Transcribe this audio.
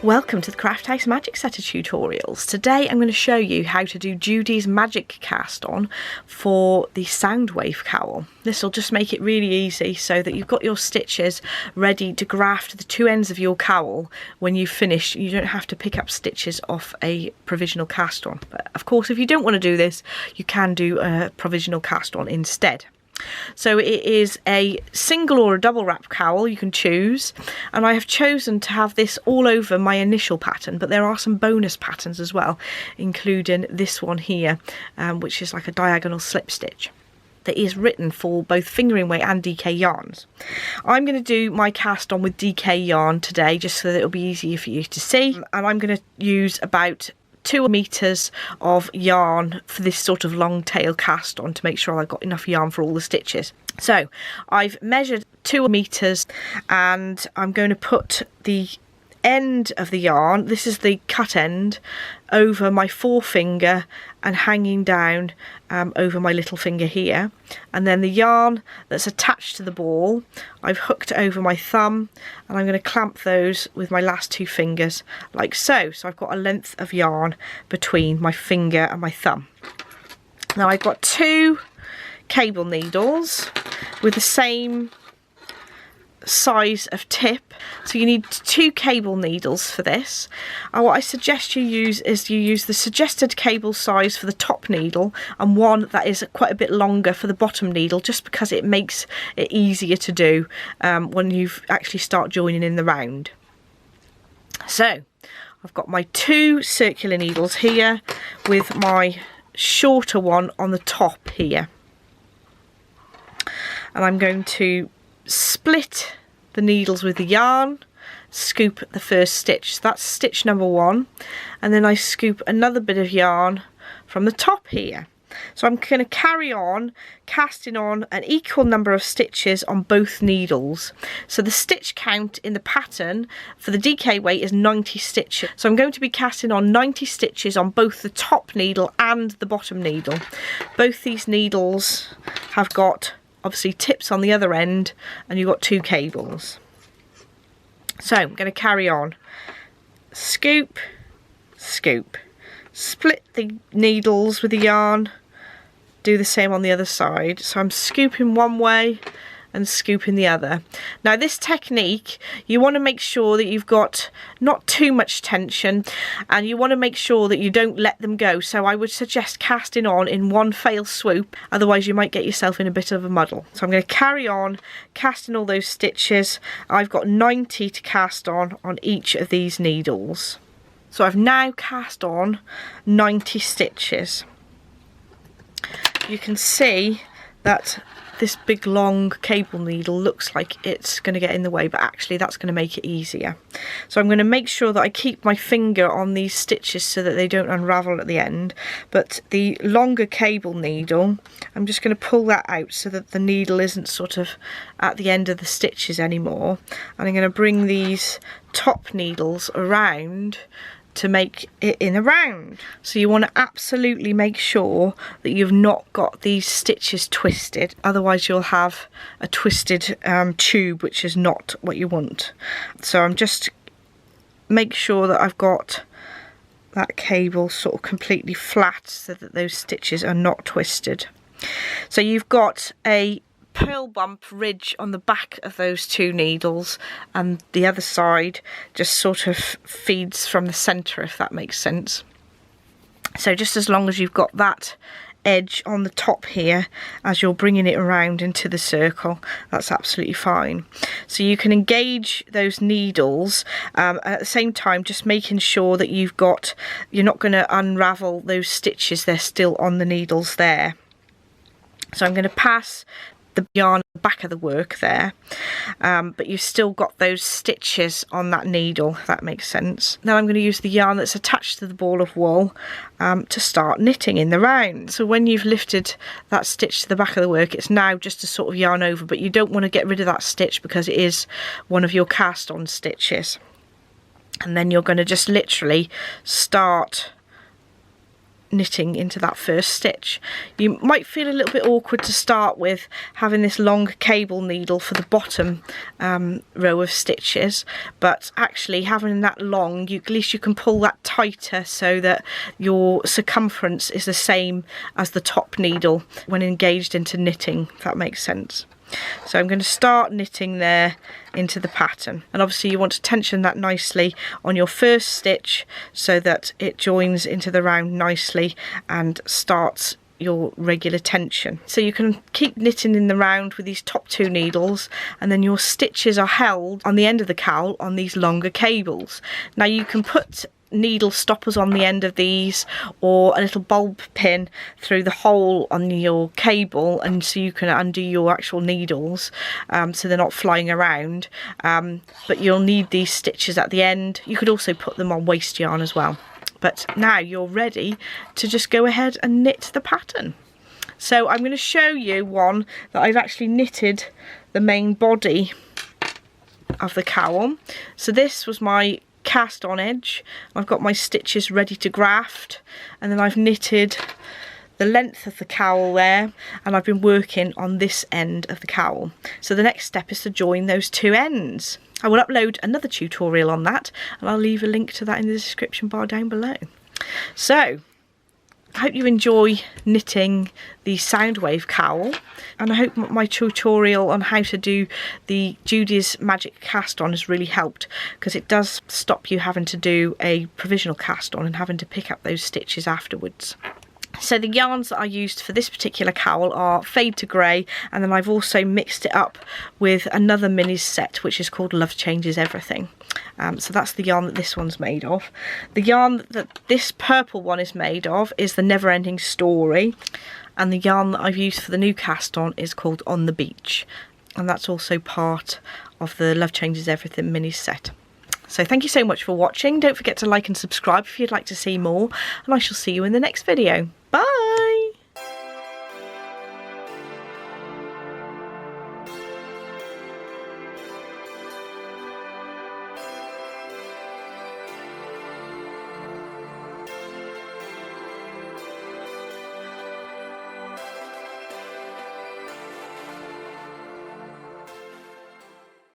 Welcome to the Craft House Magic Setter tutorials. Today I'm going to show you how to do Judy's magic cast on for the Sound Wave Cowl. This will just make it really easy so that you've got your stitches ready to graft the two ends of your cowl when you've finished. You don't have to pick up stitches off a provisional cast on. But of course, if you don't want to do this, you can do a provisional cast on instead. So it is a single or a double wrap cowl, you can choose, and I have chosen to have this all over my initial pattern, but there are some bonus patterns as well, including this one here, which is like a diagonal slip stitch that is written for both fingering weight and DK yarns. I'm going to do my cast on with DK yarn today just so that it'll be easier for you to see, and I'm going to use about 2 meters of yarn for this sort of long tail cast on to make sure I've got enough yarn for all the stitches. So I've measured 2 meters and I'm going to put the end of the yarn, this is the cut end, over my forefinger and hanging down over my little finger here, and then the yarn that's attached to the ball I've hooked over my thumb, and I'm going to clamp those with my last 2 fingers like so. So I've got a length of yarn between my finger and my thumb. Now I've got 2 cable needles with the same size of tip, so you need 2 cable needles for this, and what I suggest you use is you use the suggested cable size for the top needle and one that is quite a bit longer for the bottom needle, just because it makes it easier to do when you actually start joining in the round. So I've got my 2 circular needles here with my shorter one on the top here, and I'm going to split the needles with the yarn, scoop the first stitch, so that's stitch number 1, and then I scoop another bit of yarn from the top here. So I'm going to carry on casting on an equal number of stitches on both needles. So the stitch count in the pattern for the DK weight is 90 stitches. So I'm going to be casting on 90 stitches on both the top needle and the bottom needle. Both these needles have got obviously tips on the other end, and you've got 2 cables. So I'm going to carry on, scoop, scoop, split the needles with the yarn, do the same on the other side. So I'm scooping one way and scooping the other. Now this technique, you want to make sure that you've got not too much tension, and you want to make sure that you don't let them go. So I would suggest casting on in one fell swoop, otherwise you might get yourself in a bit of a muddle. So I'm going to carry on casting all those stitches. I've got 90 to cast on each of these needles. So I've now cast on 90 stitches. You can see that this big long cable needle looks like it's going to get in the way, but actually that's going to make it easier. So I'm going to make sure that I keep my finger on these stitches so that they don't unravel at the end, but the longer cable needle, I'm just going to pull that out so that the needle isn't sort of at the end of the stitches anymore, and I'm going to bring these top needles around to make it in a round. So you want to absolutely make sure that you've not got these stitches twisted, otherwise you'll have a twisted tube, which is not what you want. So I'm just make sure that I've got that cable sort of completely flat so that those stitches are not twisted. So you've got a pearl bump ridge on the back of those 2 needles, and the other side just sort of feeds from the centre, if that makes sense. So just as long as you've got that edge on the top here as you're bringing it around into the circle, that's absolutely fine. So you can engage those needles at the same time, just making sure that you're not going to unravel those stitches, they're still on the needles there. So I'm going to pass the yarn at the back of the work there, but you've still got those stitches on that needle, if that makes sense. Now I'm going to use the yarn that's attached to the ball of wool to start knitting in the round. So when you've lifted that stitch to the back of the work, it's now just a sort of yarn over, but you don't want to get rid of that stitch because it is one of your cast on stitches. And then you're going to just literally start knitting into that first stitch. You might feel a little bit awkward to start with, having this long cable needle for the bottom row of stitches, but actually having that long, at least you can pull that tighter so that your circumference is the same as the top needle when engaged into knitting, if that makes sense. So I'm going to start knitting there into the pattern, and obviously you want to tension that nicely on your first stitch so that it joins into the round nicely and starts your regular tension. So you can keep knitting in the round with these top 2 needles, and then your stitches are held on the end of the cowl on these longer cables. Now you can put needle stoppers on the end of these, or a little bulb pin through the hole on your cable, and so you can undo your actual needles so they're not flying around, but you'll need these stitches at the end. You could also put them on waste yarn as well. But now you're ready to just go ahead and knit the pattern. So I'm going to show you one that I've actually knitted the main body of the cowl. So this was my cast on edge. I've got my stitches ready to graft, and then I've knitted the length of the cowl there, and I've been working on this end of the cowl. So the next step is to join those 2 ends. I will upload another tutorial on that, and I'll leave a link to that in the description bar down below. So I hope you enjoy knitting the Sound Wave Cowl, and I hope my tutorial on how to do the Judy's magic cast on has really helped, because it does stop you having to do a provisional cast on and having to pick up those stitches afterwards. So the yarns that I used for this particular cowl are Fade to Grey, and then I've also mixed it up with another minis set which is called Love Changes Everything. So that's the yarn that this one's made of. The yarn that this purple one is made of is the Never Ending Story, and the yarn that I've used for the new cast on is called On the Beach, and that's also part of the Love Changes Everything minis set. So thank you so much for watching. Don't forget to like and subscribe if you'd like to see more, and I shall see you in the next video.